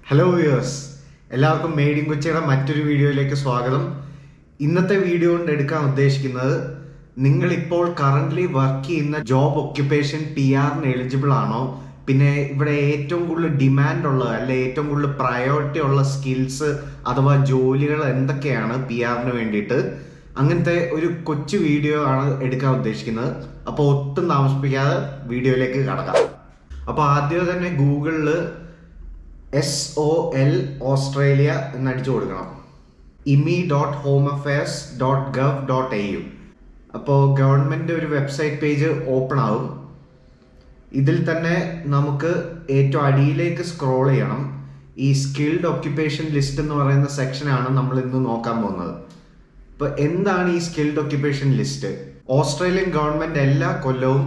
Hello viewers, എല്ലാവർക്കും made in കൊച്ചിയുടെ മറ്റൊരു വീഡിയോയിലേക്ക് സ്വാഗതം. ഇന്നത്തെ വീഡിയോ കൊണ്ട് എടുക്കാൻ ഉദ്ദേശിക്കുന്നത്, നിങ്ങളിപ്പോൾ കറന്റ്ലി വർക്ക് ചെയ്യുന്ന ജോബ് ഒക്യുപ്പേഷൻ PR എലിജിബിൾ ആണോ, പിന്നെ ഇവിടെ ഏറ്റവും കൂടുതൽ ഡിമാൻഡ് ഉള്ള അല്ലെ ഏറ്റവും കൂടുതൽ പ്രയോറിറ്റി ഉള്ള സ്കിൽസ് അഥവാ ജോലികൾ എന്തൊക്കെയാണ് PR വേണ്ടിയിട്ട്, അങ്ങനത്തെ ഒരു കൊച്ചു വീഡിയോ ആണ് എടുക്കാൻ ഉദ്ദേശിക്കുന്നത്. അപ്പോൾ ഒട്ടും താമസിപ്പിക്കാതെ വീഡിയോയിലേക്ക് കടക്കാം. അപ്പോൾ ആദ്യം തന്നെ ഗൂഗിളിൽ SOL ഓസ്ട്രേലിയ എന്നടിച്ചു കൊടുക്കണം. imi.homeaffairs.gov.au. അപ്പോൾ ഗവൺമെൻറ് ഒരു വെബ്സൈറ്റ് പേജ് ഓപ്പൺ ആവും. ഇതിൽ തന്നെ നമുക്ക് ഏറ്റവും അടിയിലേക്ക് സ്ക്രോൾ ചെയ്യണം. ഈ സ്കിൽഡ് ഒക്യുപ്പേഷൻ ലിസ്റ്റ് എന്ന് പറയുന്ന സെക്ഷനാണ് നമ്മൾ ഇന്ന് നോക്കാൻ പോകുന്നത്. ഇപ്പോൾ എന്താണ് ഈ skilled occupation list? Australian government എല്ലാ കൊല്ലവും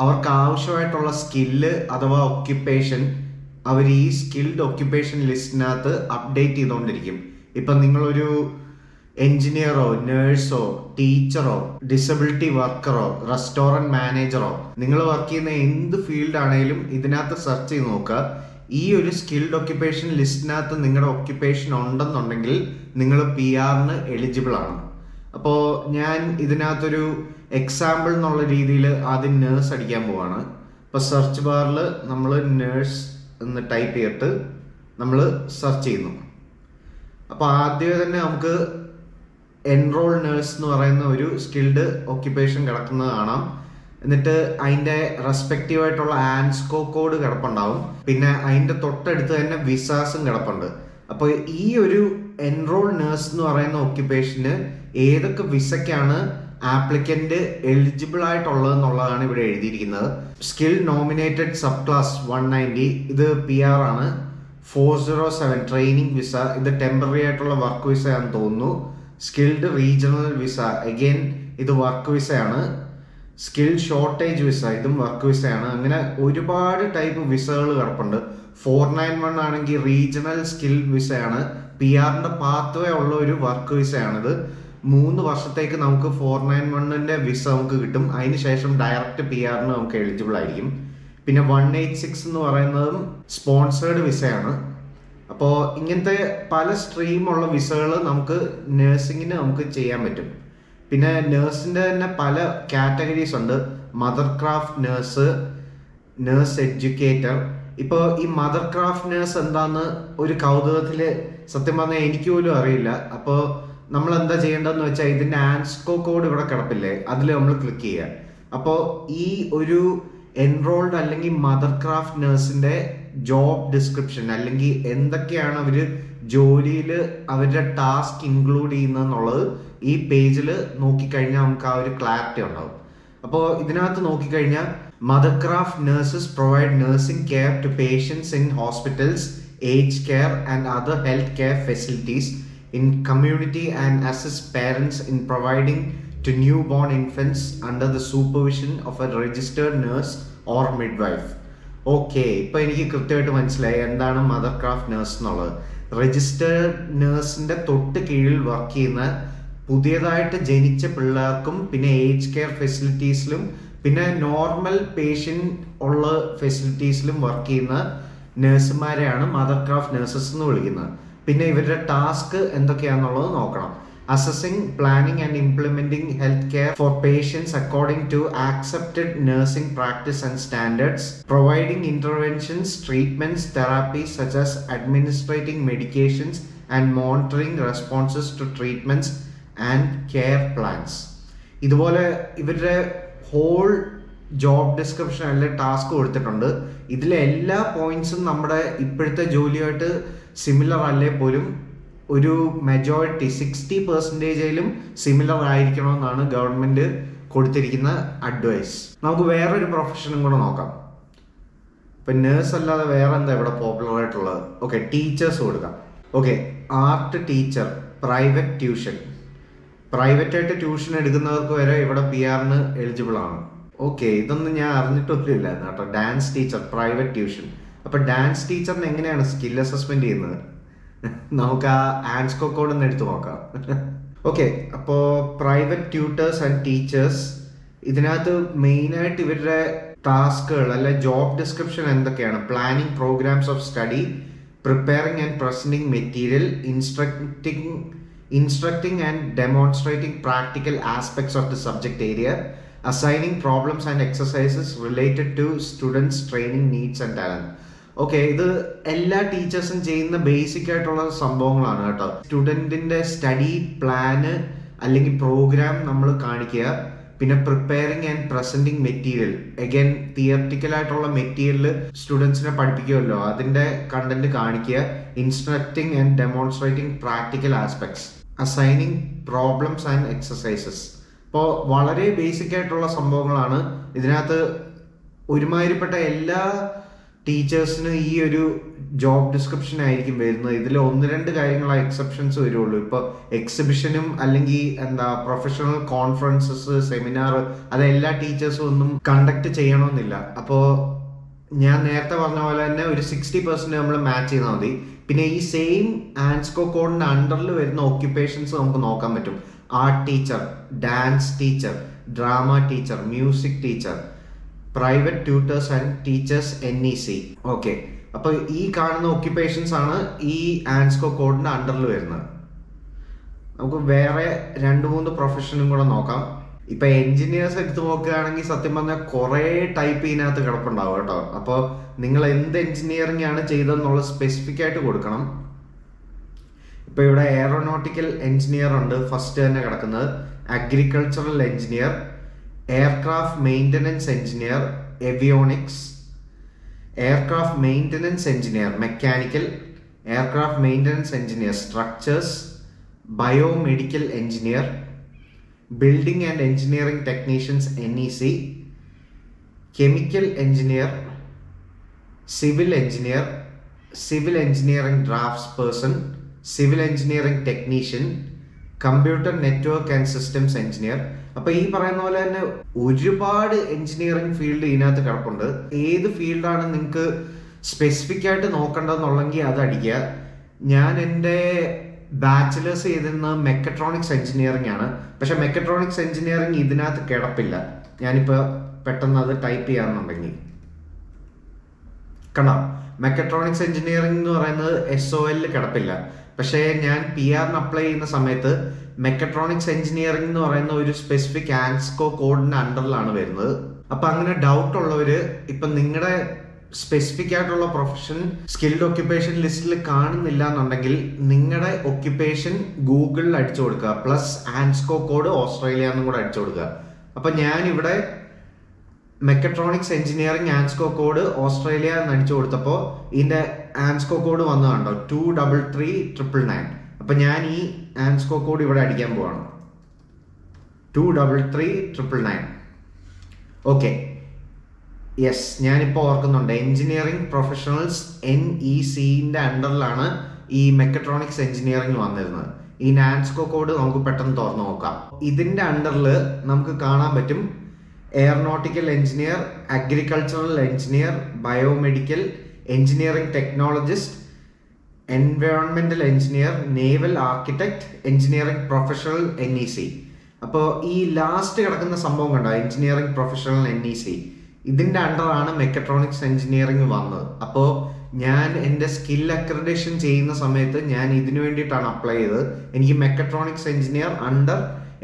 അവർക്ക് ആവശ്യമായിട്ടുള്ള സ്കില്ല് അഥവാ ഒക്യുപ്പേഷൻ അവർ ഈ സ്കിൽഡ് ഒക്യുപ്പേഷൻ ലിസ്റ്റിനകത്ത് അപ്ഡേറ്റ് ചെയ്തുകൊണ്ടിരിക്കും. ഇപ്പം നിങ്ങളൊരു എൻജിനീയറോ നേഴ്സോ ടീച്ചറോ ഡിസബിലിറ്റി വർക്കറോ റെസ്റ്റോറൻറ്റ് മാനേജറോ നിങ്ങൾ വർക്ക് ചെയ്യുന്ന എന്ത് ഫീൽഡ് ആണെങ്കിലും ഇതിനകത്ത് സെർച്ച് ചെയ്ത് നോക്കുക. ഈ ഒരു സ്കിൽഡ് ഒക്യുപ്പേഷൻ ലിസ്റ്റിനകത്ത് നിങ്ങളുടെ ഒക്യുപ്പേഷൻ ഉണ്ടെന്നുണ്ടെങ്കിൽ നിങ്ങൾ PR എലിജിബിൾ ആണ്. അപ്പോൾ ഞാൻ ഇതിനകത്തൊരു എക്സാമ്പിൾ എന്നുള്ള രീതിയിൽ ആദ്യം നേഴ്സ് അടിക്കാൻ പോവാണ്. ഇപ്പോൾ സെർച്ച് ബാറിൽ നമ്മൾ നേഴ്സ് എന്ന് ടൈപ്പ് ചെയ്തിട്ട് നമ്മൾ സെർച്ച് ചെയ്യുന്നു. അപ്പോൾ ആദ്യമേ തന്നെ നമുക്ക് എൻറോൾ നേഴ്സ് എന്ന് പറയുന്ന ഒരു സ്കിൽഡ് ഒക്യുപ്പേഷൻ കിടക്കുന്നത് കാണാം. എന്നിട്ട് അതിൻ്റെ റെസ്പെക്റ്റീവ് ആയിട്ടുള്ള ആൻസ്കോ കോഡ് കിടപ്പുണ്ടാവും. പിന്നെ അതിൻ്റെ തൊട്ടടുത്ത് തന്നെ വിസാസും കിടപ്പുണ്ട്. അപ്പോൾ ഈ ഒരു എൻറോൾ നേഴ്സ് എന്ന് പറയുന്ന ഒക്യുപ്പേഷന് ഏതൊക്കെ വിസയ്ക്കാണ് ആപ്ലിക്കന്റ് എലിജിബിൾ ആയിട്ടുള്ളതെന്നുള്ളതാണ് ഇവിടെ എഴുതിയിരിക്കുന്നത്. സ്കിൽ നോമിനേറ്റഡ് സബ് ക്ലാസ് 190 ഇത് PR ആണ്. 407 ട്രെയിനിങ് വിസ, ഇത് ടെമ്പററി ആയിട്ടുള്ള വർക്ക് വിസ ആണെന്ന് തോന്നുന്നു. സ്കിൽഡ് റീജിയണൽ വിസ അഗെയിൻ ഇത് വർക്ക് വിസയാണ്. സ്കിൽ ഷോർട്ടേജ് വിസ ഇതും വർക്ക് വിസയാണ്. അങ്ങനെ ഒരുപാട് ടൈപ്പ് വിസകൾ കിടപ്പുണ്ട്. 491 ആണെങ്കിൽ റീജിയണൽ സ്കിൽ വിസയാണ്. PR പാത്വേ ഉള്ള ഒരു വർക്ക് വിസയാണിത്. 3 വർഷത്തേക്ക് നമുക്ക് 491 വിസ നമുക്ക് കിട്ടും. അതിനുശേഷം ഡയറക്റ്റ് PR നമുക്ക് എലിജിബിൾ ആയിരിക്കും. പിന്നെ 186 എന്ന് പറയുന്നതും സ്പോൺസേർഡ് വിസയാണ്. അപ്പോൾ ഇങ്ങനത്തെ പല സ്ട്രീമുള്ള വിസകൾ നമുക്ക് നേഴ്സിങ്ങിന് നമുക്ക് ചെയ്യാൻ പറ്റും. പിന്നെ നേഴ്സിൻ്റെ തന്നെ പല കാറ്റഗറീസ് ഉണ്ട്. Mother craft nurse, nurse educator. ഇപ്പോൾ ഈ മദർ ക്രാഫ്റ്റ് നേഴ്സ് എന്താന്ന് ഒരു കൗതുകത്തിൽ സത്യം പറഞ്ഞാൽ എനിക്ക് പോലും അറിയില്ല. അപ്പോൾ നമ്മൾ എന്താ ചെയ്യേണ്ടതെന്ന് വെച്ചാൽ ഇതിൻ്റെ ആൻസ്കോ കോഡ് ഇവിടെ കിടപ്പില്ലേ, അതിൽ നമ്മൾ ക്ലിക്ക് ചെയ്യുക. അപ്പോൾ ഈ ഒരു എൻറോൾഡ് അല്ലെങ്കിൽ മദർ ക്രാഫ്റ്റ് നേഴ്സിൻ്റെ ജോബ് ഡിസ്ക്രിപ്ഷൻ അല്ലെങ്കിൽ എന്തൊക്കെയാണ് അവർ ജോലിയിൽ അവരുടെ ടാസ്ക് ഇൻക്ലൂഡ് ചെയ്യുന്നതെന്നുള്ളത് ഈ പേജിൽ നോക്കിക്കഴിഞ്ഞാൽ നമുക്ക് ആ ഒരു ക്ലാരിറ്റി ഉണ്ടാവും. അപ്പോൾ ഇതിനകത്ത് നോക്കിക്കഴിഞ്ഞാൽ mother craft nurses provide nursing care to patients in hospitals, age care and other health care facilities in community and assist parents in providing to newborn infants under the supervision of a registered nurse or midwife. Okay, ഇപ്പം എനിക്ക് കൃത്യമായിട്ട് മനസ്സിലായി എന്താണ് mother craft nurse എന്നുള്ളത്. Registered നേഴ്സിൻ്റെ തൊട്ട് കീഴിൽ work ചെയ്യുന്ന പുതിയതായിട്ട് ജനിച്ച പിള്ളേർക്കും പിന്നെ ഏജ് കെയർ ഫെസിലിറ്റീസിലും പിന്നെ നോർമൽ പേഷ്യൻ്റ് ഉള്ള ഫെസിലിറ്റീസിലും വർക്ക് ചെയ്യുന്ന നേഴ്സുമാരെയാണ് മദർ ക്രാഫ്റ്റ് നേഴ്സസ് എന്ന് വിളിക്കുന്നത്. പിന്നെ ഇവരുടെ ടാസ്ക് എന്തൊക്കെയാണെന്നുള്ളത് നോക്കണം. Assessing, planning and implementing health care for patients according to accepted nursing practice and standards, providing interventions, treatments, therapies such as administrating medications and monitoring responses to treatments and care plans. ഇതുപോലെ ഇവരുടെ whole job description അല്ലെങ്കിൽ task കൊടുത്തിട്ടുണ്ട്. ഇതിലെ എല്ലാ പോയിന്റ്സും നമ്മുടെ ഇപ്പോഴത്തെ ജോലിയായിട്ട് similar അല്ലേ പോലും ഒരു മെജോറിറ്റി 60% സിമിലർ ആയിരിക്കണമെന്നാണ് ഗവൺമെൻറ് കൊടുത്തിരിക്കുന്ന അഡ്വൈസ്. നമുക്ക് വേറൊരു പ്രൊഫഷനും കൂടെ നോക്കാം. ഇപ്പം നേഴ്സ് അല്ലാതെ വേറെ എന്താ ഇവിടെ പോപ്പുലർ ആയിട്ടുള്ളത്? ഓക്കെ, ടീച്ചേഴ്സ് കൊടുക്കാം. Okay, art teacher, private tuition. പ്രൈവറ്റായിട്ട് ട്യൂഷൻ എടുക്കുന്നവർക്ക് വരെ ഇവിടെ PR എലിജിബിൾ ആണ്. ഓക്കെ, ഇതൊന്നും ഞാൻ അറിഞ്ഞിട്ടൊന്നുമില്ലായിരുന്നു കേട്ടോ. Dance teacher, private tuition. അപ്പോൾ ഡാൻസ് ടീച്ചറിന് എങ്ങനെയാണ് സ്കിൽ അസസ്മെന്റ് ചെയ്യുന്നത്? നമുക്ക് ആ ആൻസ്കോ കോഡ് ഒന്ന് എടുത്ത് നോക്കാം. ഓക്കെ, അപ്പോൾ പ്രൈവറ്റ് ട്യൂട്ടേഴ്സ് ആൻഡ് ടീച്ചേഴ്സ്, ഇതിനകത്ത് മെയിനായിട്ട് ഇവരുടെ ടാസ്കുകൾ അല്ലെ ജോബ് ഡിസ്ക്രിപ്ഷൻ എന്തൊക്കെയാണ്? Planning programs of study, preparing and presenting material, instructing and demonstrating practical aspects of the subject area, assigning problems and exercises related to students' training needs and talent. Okay, ഇത് എല്ലാ ടീച്ചേഴ്സും ചെയ്യുന്ന basic ആയിട്ടുള്ള സംഭവങ്ങളാണ് കേട്ടോ. സ്റ്റുഡൻറ്റിൻ്റെ study plan അല്ലെങ്കിൽ program നമ്മൾ കാണിക്കുക, പിന്നെ preparing and presenting material, again തിയററ്റിക്കലായിട്ടുള്ള മെറ്റീരിയൽ സ്റ്റുഡൻസിനെ പഠിപ്പിക്കുമല്ലോ, അതിൻ്റെ കണ്ടന്റ് കാണിക്കുക, instructing and demonstrating practical aspects, assigning problems and exercises. ഇപ്പോൾ വളരെ ബേസിക് ആയിട്ടുള്ള സംഭവങ്ങളാണ്. ഇതിനകത്ത് ഒരുമാതിരിപ്പെട്ട എല്ലാ ടീച്ചേഴ്സിന് ഈ ഒരു ജോബ് ഡിസ്ക്രിപ്ഷൻ ആയിരിക്കും വരുന്നത്. ഇതിൽ 1-2 കാര്യങ്ങളാണ് എക്സെപ്ഷൻസ് വരുള്ളൂ. ഇപ്പോൾ എക്സിബിഷനും അല്ലെങ്കിൽ പ്രൊഫഷണൽ കോൺഫറൻസസ്, സെമിനാർ, അത് എല്ലാ ടീച്ചേഴ്സും ഒന്നും കണ്ടക്ട് ചെയ്യണമെന്നില്ല. അപ്പോൾ ഞാൻ നേരത്തെ പറഞ്ഞ പോലെ തന്നെ ഒരു 60% നമ്മൾ മാച്ച് ചെയ്താൽ മതി. പിന്നെ ഈ സെയിം ആൻസ്കോ കോഡിന്റെ അണ്ടറിൽ വരുന്ന ഓക്യുപ്പേഷൻസ് നമുക്ക് നോക്കാൻ പറ്റും. Art teacher, dance teacher, drama teacher, music teacher, private tutors and teachers NEC. Okay, അപ്പോൾ ഈ കാണുന്ന ഓക്യുപ്പേഷൻസ് ആണ് ഈ ആൻസ്കോ കോഡിന്റെ അണ്ടറിൽ വരുന്നത്. നമുക്ക് വേറെ 2-3 പ്രൊഫഷനും കൂടെ നോക്കാം. ഇപ്പൊ എഞ്ചിനീയേഴ്സ് എടുത്ത് നോക്കുകയാണെങ്കിൽ സത്യം പറഞ്ഞാൽ കുറേ ടൈപ്പ് ഇതിനകത്ത് കിടപ്പുണ്ടാവും കേട്ടോ. അപ്പോൾ നിങ്ങൾ എന്ത് എഞ്ചിനീയറിംഗ് ആണ് ചെയ്തതെന്നുള്ളത് സ്പെസിഫിക് ആയിട്ട് കൊടുക്കണം. ഇപ്പൊ ഇവിടെ എയറോനോട്ടിക്കൽ എഞ്ചിനീയർ ഉണ്ട് ഫസ്റ്റ് തന്നെ കിടക്കുന്നത്, agricultural engineer, aircraft maintenance engineer, avionics, aircraft maintenance engineer mechanical, aircraft maintenance engineer structures, biomedical engineer, building and engineering technicians NEC, chemical engineer, civil engineer, civil engineering drafts person, civil engineering technician, computer network and systems engineer. അപ്പൊ ഈ പറയുന്ന പോലെ തന്നെ ഒരുപാട് engineering field ഇതിനകത്ത് കിടപ്പുണ്ട്. ഏത് ഫീൽഡാണ് നിങ്ങൾക്ക് സ്പെസിഫിക് ആയിട്ട് നോക്കേണ്ടതെന്നുള്ളെങ്കിൽ അത് അടിക്കുക. ഞാൻ എൻ്റെ ബാച്ചിലേഴ്സ് ചെയ്തിരുന്നത് മെക്കട്രോണിക്സ് എഞ്ചിനീയറിംഗ് ആണ്. പക്ഷെ മെക്കട്രോണിക്സ് എഞ്ചിനീയറിംഗ് ഇതിനകത്ത് കിടപ്പില്ല. ഞാനിപ്പോൾ പെട്ടെന്ന് അത് ടൈപ്പ് ചെയ്യാന്നുണ്ടെങ്കിൽ കണ്ടോ, മെക്കട്രോണിക്സ് എഞ്ചിനീയറിംഗ് എന്ന് പറയുന്നത് SOL കിടപ്പില്ല. പക്ഷേ ഞാൻ PR അപ്ലൈ ചെയ്യുന്ന സമയത്ത് മെക്കട്രോണിക്സ് എഞ്ചിനീയറിംഗ് എന്ന് പറയുന്ന ഒരു സ്പെസിഫിക് ആൻസ്കോ കോഡിന്റെ അണ്ടറിലാണ് വരുന്നത്. അപ്പൊ അങ്ങനെ ഡൗട്ട് ഉള്ളവര് ഇപ്പൊ നിങ്ങളുടെ സ്പെസിഫിക് ആയിട്ടുള്ള പ്രൊഫഷൻ സ്കിൽഡ് ഒക്യുപ്പേഷൻ ലിസ്റ്റിൽ കാണുന്നില്ല എന്നുണ്ടെങ്കിൽ നിങ്ങളുടെ ഒക്യുപ്പേഷൻ ഗൂഗിളിൽ അടിച്ചു കൊടുക്കുക, പ്ലസ് ആൻസ്കോ കോഡ് ഓസ്ട്രേലിയ എന്നും കൂടെ അടിച്ചു കൊടുക്കുക. അപ്പൊ ഞാൻ ഇവിടെ മെക്കട്രോണിക്സ് എഞ്ചിനീയറിംഗ് ആൻസ്കോ കോഡ് ഓസ്ട്രേലിയ എന്ന് അടിച്ചു കൊടുത്തപ്പോൾ ഇതിന്റെ ആൻസ്കോ കോഡ് വന്നു കണ്ടോ, 23399. അപ്പൊ ഞാൻ ഈ ആൻസ്കോ കോഡ് ഇവിടെ അടിക്കാൻ പോവാണ്, 23399. ഓക്കെ, യെസ്, ഞാനിപ്പോൾ ഓർക്കുന്നുണ്ട്, എഞ്ചിനീയറിംഗ് പ്രൊഫഷണൽസ് NECന്റെ അണ്ടറിലാണ് ഈ മെക്കട്രോണിക്സ് എഞ്ചിനീയറിംഗ് വന്നിരുന്നത്. ഈ ആൻസ്കോ കോഡ് നമുക്ക് പെട്ടെന്ന് തുറന്നു നോക്കാം. ഇതിന്റെ അണ്ടറിൽ നമുക്ക് കാണാൻ പറ്റും aeronautical engineer, agricultural engineer, biomedical engineering technologist, എൻവയോൺമെന്റൽ engineer, naval architect, engineering professional NEC. അപ്പോൾ ഈ ലാസ്റ്റ് കിടക്കുന്ന സംഭവം കണ്ടോ, എഞ്ചിനീയറിംഗ് പ്രൊഫഷണൽ NEC, ഇതിന്റെ അണ്ടറാണ് മെക്കട്രോണിക്സ് എഞ്ചിനീയറിംഗ് വന്നത്. അപ്പോൾ ഞാൻ എൻ്റെ സ്കിൽ അക്രഡിറ്റേഷൻ ചെയ്യുന്ന സമയത്ത് ഞാൻ ഇതിനു വേണ്ടിയിട്ടാണ് അപ്ലൈ ചെയ്തത്. എനിക്ക് mechatronics engineer under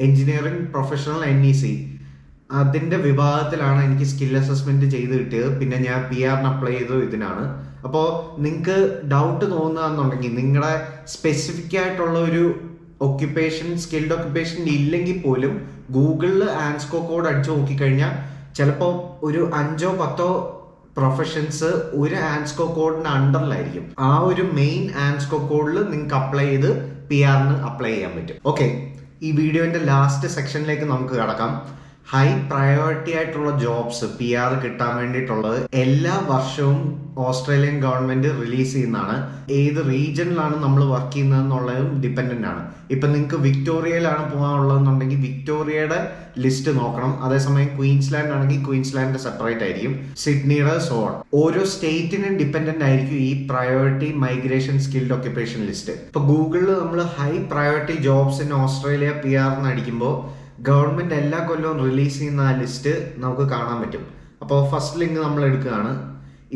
engineering professional NEC അതിന്റെ വിഭാഗത്തിലാണ് എനിക്ക് സ്കിൽ അസസ്മെന്റ് ചെയ്ത് കിട്ടിയത്. പിന്നെ ഞാൻ PR അപ്ലൈ ചെയ്തത് ഇതിനാണ്. അപ്പോൾ നിങ്ങൾക്ക് ഡൗട്ട് തോന്നുകയെന്നുണ്ടെങ്കിൽ നിങ്ങളുടെ സ്പെസിഫിക് ആയിട്ടുള്ള ഒരു ഒക്യുപ്പേഷൻ സ്കിൽഡ് ഒക്യുപ്പേഷൻ ഇല്ലെങ്കിൽ പോലും ഗൂഗിളിൽ ആൻസ്കോ കോഡ് അടിച്ചു നോക്കിക്കഴിഞ്ഞാൽ ചിലപ്പോൾ ഒരു 5-10 പ്രൊഫഷൻസ് ഒരു ആൻസ്കോ കോഡിന്റെ അണ്ടറിലായിരിക്കും. ആ ഒരു മെയിൻ ആൻസ്കോ കോഡിൽ നിങ്ങൾക്ക് അപ്ലൈ ചെയ്ത് PR അപ്ലൈ ചെയ്യാൻ പറ്റും. ഓക്കെ, ഈ വീഡിയോന്റെ ലാസ്റ്റ് സെക്ഷനിലേക്ക് നമുക്ക് കടക്കാം. ഹൈ പ്രയോറിറ്റി ആയിട്ടുള്ള ജോബ്സ് PR കിട്ടാൻ വേണ്ടിയിട്ടുള്ളത് എല്ലാ വർഷവും ഓസ്ട്രേലിയൻ ഗവൺമെന്റ് റിലീസ് ചെയ്യുന്നതാണ്. ഏത് റീജിയനിലാണ് നമ്മൾ വർക്ക് ചെയ്യുന്നത് എന്നുള്ളതും ഡിപ്പെൻഡന്റ് ആണ്. ഇപ്പൊ നിങ്ങൾക്ക് വിക്ടോറിയയിലാണ് പോകാനുള്ളതെന്നുണ്ടെങ്കിൽ വിക്ടോറിയയുടെ ലിസ്റ്റ് നോക്കണം. അതേസമയം ക്വീൻസ്ലാൻഡ് ആണെങ്കിൽ ക്വീൻസ്ലാൻഡ് സെപ്പറേറ്റ് ആയിരിക്കും, സിഡ്നിയുടെ സോൺ. ഓരോ സ്റ്റേറ്റിനും ഡിപ്പെൻഡന്റ് ആയിരിക്കും ഈ priority migration skilled occupation list. ഇപ്പൊ ഗൂഗിളിൽ നമ്മൾ high priority jobs in Australia PR അടിക്കുമ്പോൾ ഗവൺമെന്റ് എല്ലാ കൊല്ലവും റിലീസ് ചെയ്യുന്ന ആ ലിസ്റ്റ് നമുക്ക് കാണാൻ പറ്റും. അപ്പോൾ ഫസ്റ്റ് ലിങ്ക് നമ്മൾ എടുക്കുകയാണ്.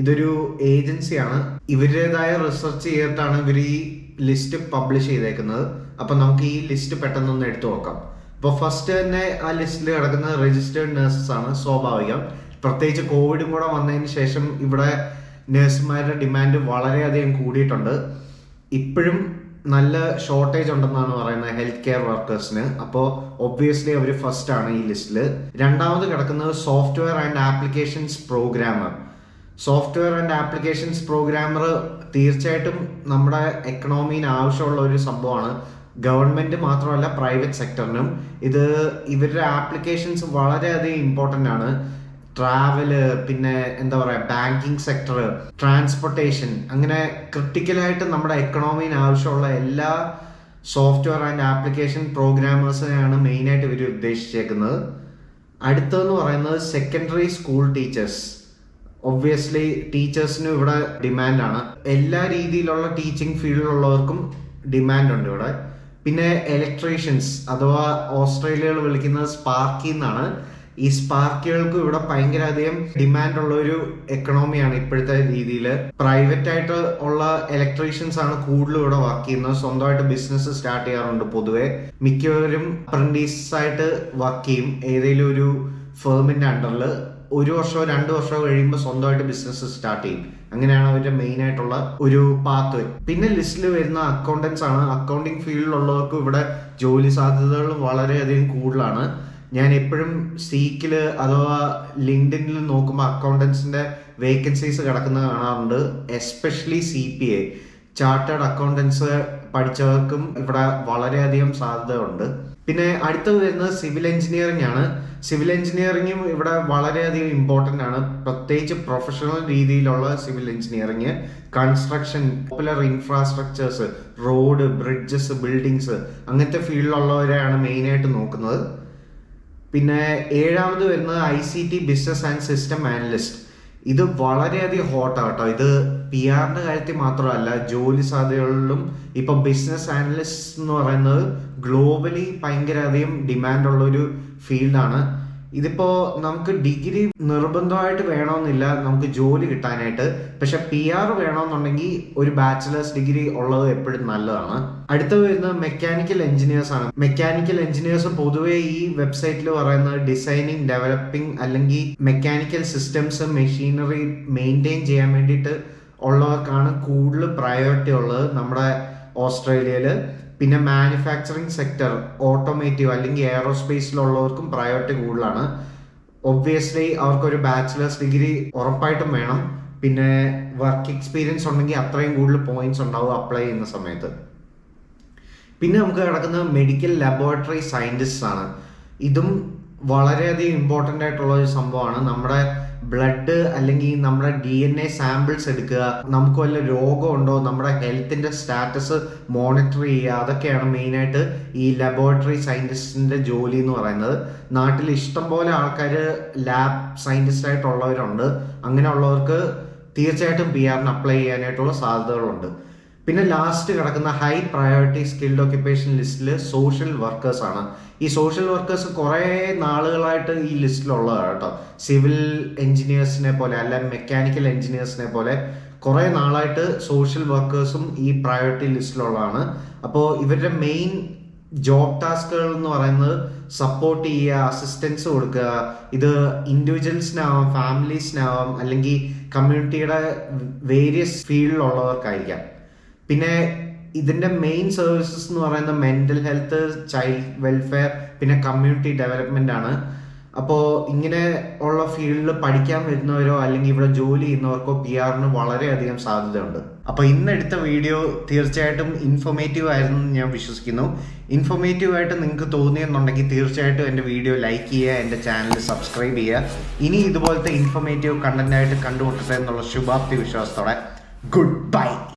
ഇതൊരു ഏജൻസിയാണ്. ഇവരുടേതായ റിസർച്ച് ചെയ്തിട്ടാണ് ഇവർ ഈ ലിസ്റ്റ് പബ്ലിഷ് ചെയ്തേക്കുന്നത്. അപ്പം നമുക്ക് ഈ ലിസ്റ്റ് പെട്ടെന്നൊന്ന് എടുത്തു നോക്കാം. അപ്പോൾ ഫസ്റ്റ് തന്നെ ആ ലിസ്റ്റിൽ കിടക്കുന്നത് രജിസ്റ്റേർഡ് നഴ്സസ് ആണ്. സ്വാഭാവികം, പ്രത്യേകിച്ച് കോവിഡും കൂടെ വന്നതിന് ശേഷം ഇവിടെ നഴ്സുമാരുടെ ഡിമാൻഡ് വളരെയധികം കൂടിയിട്ടുണ്ട്. ഇപ്പോഴും നല്ല ഷോർട്ടേജ് ഉണ്ടെന്നാണ് പറയുന്നത് ഹെൽത്ത് കെയർ വർക്കേഴ്സിന്. അപ്പോൾ ഒബ്വിയസ്ലി അവർ ഫസ്റ്റ് ആണ് ഈ ലിസ്റ്റിൽ. രണ്ടാമത് കിടക്കുന്നത് software and applications programmer. Software and applications programmer തീർച്ചയായിട്ടും നമ്മുടെ എക്കണോമിന് ആവശ്യമുള്ള ഒരു സംഭവമാണ്. ഗവൺമെന്റ് മാത്രമല്ല, പ്രൈവറ്റ് സെക്ടറിനും ഇവരുടെ ആപ്ലിക്കേഷൻസ് വളരെയധികം ഇമ്പോർട്ടൻ്റ് ആണ്. ട്രാവല്, പിന്നെ എന്താ പറയുക, ബാങ്കിങ് സെക്ടർ, ട്രാൻസ്പോർട്ടേഷൻ, അങ്ങനെ ക്രിട്ടിക്കലായിട്ട് നമ്മുടെ എക്കണോമിന് ആവശ്യമുള്ള എല്ലാ സോഫ്റ്റ്വെയർ ആൻഡ് ആപ്ലിക്കേഷൻ പ്രോഗ്രാമേഴ്സിനെയാണ് മെയിനായിട്ട് ഇവർ ഉദ്ദേശിച്ചേക്കുന്നത്. അടുത്തതെന്ന് പറയുന്നത് സെക്കൻഡറി സ്കൂൾ ടീച്ചേഴ്സ്. ഒബ്വിയസ്ലി ടീച്ചേഴ്സിനും ഇവിടെ ഡിമാൻഡാണ്. എല്ലാ രീതിയിലുള്ള ടീച്ചിങ് ഫീൽഡിലുള്ളവർക്കും ഡിമാൻഡ് ഉണ്ട് ഇവിടെ. പിന്നെ ഇലക്ട്രീഷ്യൻസ്, അഥവാ ഓസ്ട്രേലിയയിൽ വിളിക്കുന്നത് സ്പാർക്കി എന്നാണ്. ഈ സ്പാർക്കികൾക്കും ഇവിടെ ഭയങ്കര അധികം ഡിമാൻഡ് ഉള്ള ഒരു എക്കണോമിയാണ് ഇപ്പോഴത്തെ രീതിയിൽ. പ്രൈവറ്റ് ആയിട്ട് ഉള്ള ഇലക്ട്രീഷ്യൻസ് ആണ് കൂടുതലും ഇവിടെ വർക്ക് ചെയ്യുന്നത്. സ്വന്തമായിട്ട് ബിസിനസ് സ്റ്റാർട്ട് ചെയ്യാറുണ്ട്. പൊതുവെ മിക്കവരും അപ്രന്റീസ് ആയിട്ട് വർക്ക് ചെയ്യും ഏതെങ്കിലും ഒരു ഫേമിന്റെ അണ്ടറിൽ. 1 വർഷമോ 2 വർഷമോ കഴിയുമ്പോൾ സ്വന്തമായിട്ട് ബിസിനസ് സ്റ്റാർട്ട് ചെയ്യും. അങ്ങനെയാണ് അവരുടെ മെയിൻ ആയിട്ടുള്ള ഒരു പാത്ത് വേ. പിന്നെ ലിസ്റ്റിൽ വരുന്ന അക്കൗണ്ടൻസ് ആണ്. അക്കൗണ്ടിങ് ഫീൽഡിലുള്ളവർക്ക് ഇവിടെ ജോലി സാധ്യതകൾ വളരെയധികം കൂടുതലാണ്. ഞാൻ എപ്പോഴും സീക്കില് അഥവാ ലിങ്ക്ഡിനിൽ നോക്കുമ്പോൾ അക്കൗണ്ടൻസിന്റെ വേക്കൻസീസ് കിടക്കുന്നത് കാണാറുണ്ട്. എസ്പെഷ്യലി CPA, ചാർട്ടേഡ് അക്കൗണ്ടൻസ് പഠിച്ചവർക്കും ഇവിടെ വളരെയധികം സാധ്യത ഉണ്ട്. പിന്നെ അടുത്തത് വരുന്നത് സിവിൽ എഞ്ചിനീയറിംഗ് ആണ്. സിവിൽ എഞ്ചിനീയറിംഗും ഇവിടെ വളരെയധികം ഇമ്പോർട്ടൻ്റ് ആണ്. പ്രത്യേകിച്ച് പ്രൊഫഷണൽ രീതിയിലുള്ള civil engineering, construction, popular infrastructures, road, bridges, buildings, അങ്ങനത്തെ ഫീൽഡിലുള്ളവരെയാണ് മെയിനായിട്ട് നോക്കുന്നത്. പിന്നെ 7ാമത് വരുന്നത് ICT business and system analyst. ഇത് വളരെയധികം ഹോട്ടാണ് കേട്ടോ. ഇത് PR-ന്റെ കാര്യത്തിൽ മാത്രമല്ല, ജോലി സാധ്യതകളിലും. ഇപ്പൊ ബിസിനസ് അനലിസ്റ്റ് എന്ന് പറയുന്നത് ഗ്ലോബലി ഭയങ്കര അധികം ഡിമാൻഡ് ഉള്ള ഒരു ഫീൽഡാണ്. ഇതിപ്പോ നമുക്ക് ഡിഗ്രി നിർബന്ധമായിട്ട് വേണമെന്നില്ല നമുക്ക് ജോലി കിട്ടാനായിട്ട്. പക്ഷെ PR വേണമെന്നുണ്ടെങ്കിൽ ഒരു ബാച്ചിലേഴ്സ് ഡിഗ്രി ഉള്ളത് എപ്പോഴും നല്ലതാണ്. അടുത്ത വരുന്നത് മെക്കാനിക്കൽ എഞ്ചിനീയേഴ്സ് ആണ്. മെക്കാനിക്കൽ എഞ്ചിനീയേഴ്സ് പൊതുവെ ഈ വെബ്സൈറ്റിൽ പറയുന്നത് ഡിസൈനിങ്, ഡെവലപ്പിംഗ് അല്ലെങ്കിൽ മെക്കാനിക്കൽ സിസ്റ്റംസ്, മെഷീനറി മെയിൻറ്റെയിൻ ചെയ്യാൻ വേണ്ടിയിട്ട് ഉള്ളവർക്കാണ് കൂടുതൽ പ്രയോറിറ്റി ഉള്ളത് നമ്മുടെ ഓസ്ട്രേലിയയിൽ. പിന്നെ മാനുഫാക്ചറിങ് സെക്ടർ, ഓട്ടോമേറ്റീവ് അല്ലെങ്കിൽ എയറോസ്പേസിലുള്ളവർക്കും പ്രയോറിറ്റി കൂടുതലാണ്. ഒബ്വിയസ്ലി അവർക്കൊരു ബാച്ചിലേഴ്സ് ഡിഗ്രി ഉറപ്പായിട്ടും വേണം. പിന്നെ വർക്ക് എക്സ്പീരിയൻസ് ഉണ്ടെങ്കിൽ അത്രയും കൂടുതൽ പോയിന്റ്സ് ഉണ്ടാവും അപ്ലൈ ചെയ്യുന്ന സമയത്ത്. പിന്നെ നമുക്ക് കിടക്കുന്നത് മെഡിക്കൽ ലബോറട്ടറി സയന്റിസ്റ്റ് ആണ്. ഇതും വളരെയധികം ഇമ്പോർട്ടൻ്റ് ആയിട്ടുള്ള ഒരു സംഭവമാണ്. നമ്മുടെ ബ്ലഡ് അല്ലെങ്കിൽ നമ്മുടെ DNA സാമ്പിൾസ് എടുക്കുക, നമുക്ക് വല്ല രോഗമുണ്ടോ, നമ്മുടെ ഹെൽത്തിന്റെ സ്റ്റാറ്റസ് മോണിറ്റർ ചെയ്യുക, അതൊക്കെയാണ് മെയിനായിട്ട് ഈ ലബോറട്ടറി സയന്റിസ്റ്റിന്റെ ജോലി എന്ന് പറയുന്നത്. നാട്ടിൽ ഇഷ്ടംപോലെ ആൾക്കാർ ലാബ് സയന്റിസ്റ്റ് ആയിട്ടുള്ളവരുണ്ട്. അങ്ങനെയുള്ളവർക്ക് തീർച്ചയായിട്ടും PR-ന് അപ്ലൈ ചെയ്യാനായിട്ടുള്ള സാധ്യതകളുണ്ട്. പിന്നെ ലാസ്റ്റ് കിടക്കുന്ന ഹൈ പ്രയോറിറ്റി സ്കിൽഡ് ഓക്യുപ്പേഷൻ ലിസ്റ്റിൽ സോഷ്യൽ വർക്കേഴ്സ് ആണ്. ഈ സോഷ്യൽ വർക്കേഴ്സ് കുറേ നാളുകളായിട്ട് ഈ ലിസ്റ്റിലുള്ളതാണ് കേട്ടോ. സിവിൽ എഞ്ചിനീയേഴ്സിനെ പോലെ അല്ല മെക്കാനിക്കൽ എഞ്ചിനീയേഴ്സിനെ പോലെ കുറേ നാളായിട്ട് സോഷ്യൽ വർക്കേഴ്സും ഈ പ്രയോറിറ്റി ലിസ്റ്റിലുള്ളതാണ്. അപ്പോൾ ഇവരുടെ മെയിൻ ജോബ് ടാസ്കുകൾ എന്ന് പറയുന്നത് സപ്പോർട്ട് ചെയ്യുക, അസിസ്റ്റൻസ് കൊടുക്കുക. ഇത് ഇൻഡിവിജ്വൽസിനാവാം, ഫാമിലീസിനാവാം, അല്ലെങ്കിൽ കമ്മ്യൂണിറ്റിയുടെ വേരിയസ് ഫീൽഡിലുള്ളവർക്കായിരിക്കാം. പിന്നെ ഇതിന്റെ മെയിൻ സർവീസസ് എന്ന് പറയുന്നത് മെന്റൽ ഹെൽത്ത്, ചൈൽഡ് വെൽഫെയർ, പിന്നെ കമ്മ്യൂണിറ്റി ഡെവലപ്മെന്റ് ആണ്. അപ്പോൾ ഇങ്ങനെ ഉള്ള ഫീൽഡിൽ പഠിക്കാൻ വരുന്നവരോ അല്ലെങ്കിൽ ഇവിടെ ജോലി ചെയ്യുന്നവർക്കോ PR-ന് വളരെയധികം സാധ്യതയുണ്ട്. അപ്പോൾ ഇന്നെടുത്ത വീഡിയോ തീർച്ചയായിട്ടും ഇൻഫോർമേറ്റീവ് ആയിരുന്നു ഞാൻ വിശ്വസിക്കുന്നു. ഇൻഫോർമേറ്റീവ് ആയിട്ട് നിങ്ങൾക്ക് തോന്നിയെന്നുണ്ടെങ്കിൽ തീർച്ചയായിട്ടും എൻ്റെ വീഡിയോ ലൈക്ക് ചെയ്യുക, എൻ്റെ ചാനൽ സബ്സ്ക്രൈബ് ചെയ്യുക. ഇനി ഇതുപോലത്തെ ഇൻഫോർമേറ്റീവ് കണ്ടന്റ് ആയിട്ട് കണ്ടുമുട്ടട്ടെ എന്നുള്ള ശുഭാപ്തി വിശ്വാസത്തോടെ ഗുഡ് ബൈ.